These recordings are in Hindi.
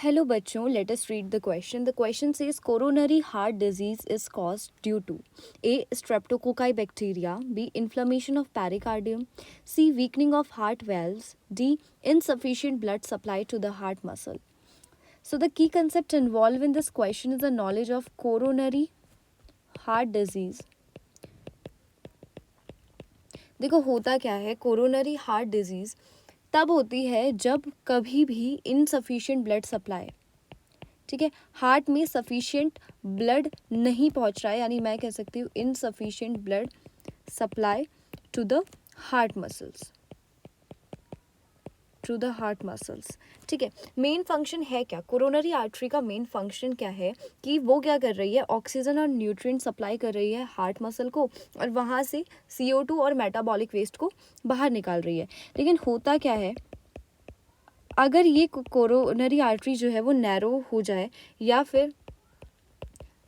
Hello बच्चों, let us read the question. The question says coronary heart disease is caused due to A. Streptococci bacteria, B. Inflammation of pericardium, C. Weakening of heart valves, D. Insufficient blood supply to the heart muscle. So the key concept involved in this question is the knowledge of coronary heart disease. देखो होता क्या है, कोरोनरी हार्ट डिजीज़ तब होती है जब कभी भी इनसफिशिएंट ब्लड सप्लाई, ठीक है, हार्ट में सफिशिएंट ब्लड नहीं पहुंच रहा है, यानी मैं कह सकती हूँ insufficient blood supply to the heart muscles, to the heart muscles. ठीक है, मेन फंक्शन है क्या, कोरोनरी आर्टरी का मेन फंक्शन क्या है कि वो क्या कर रही है, ऑक्सीजन और न्यूट्रिएंट सप्लाई कर रही है हार्ट मसल को और वहाँ से CO2 और मेटाबॉलिक वेस्ट को बाहर निकाल रही है। लेकिन होता क्या है, अगर ये कोरोनरी आर्टरी जो है वो नैरो हो जाए या फिर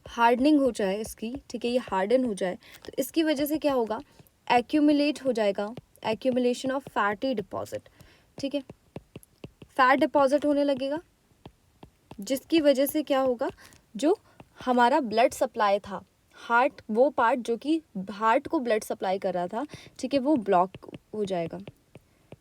हार्डनिंग हो जाए इसकी, ठीक है, ये हार्डन हो जाए, तो इसकी वजह से क्या होगा, एक्यूमुलेट हो जाएगा, एक्यूमुलेशन ऑफ फैटी डिपॉजिट। ठीक है, फैट डिपॉजिट होने लगेगा, जिसकी वजह से क्या होगा, जो हमारा ब्लड सप्लाई था, हार्ट वो पार्ट जो कि हार्ट को ब्लड सप्लाई कर रहा था, ठीक है, वो ब्लॉक हो जाएगा।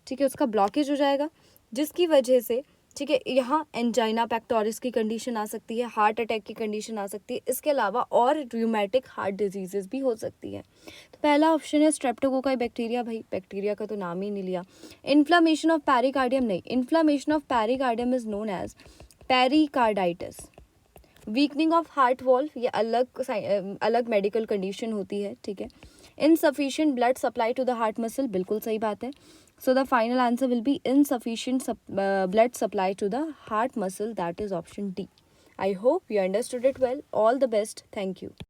ठीक है, उसका ब्लॉकेज हो जाएगा, जिसकी वजह से, ठीक है, यहाँ एंजाइना पेक्टोरिस की कंडीशन आ सकती है, हार्ट अटैक की कंडीशन आ सकती है, इसके अलावा और रूमेटिक हार्ट डिजीजेस भी हो सकती है। तो पहला ऑप्शन है स्ट्रेप्टोकोकाई बैक्टीरिया। भाई बैक्टीरिया का तो नाम ही नहीं लिया। इन्फ्लामेशन ऑफ पेरिकार्डियम नहीं, inflammation of pericardium is known as pericarditis. Weakening of heart valve, ये अलग मेडिकल कंडीशन होती है। ठीक है, insufficient blood supply to the heart muscle, बिल्कुल सही बात है। So the final answer will be insufficient blood supply to the heart muscle, that is option D. I hope you understood it well. All the best. Thank you.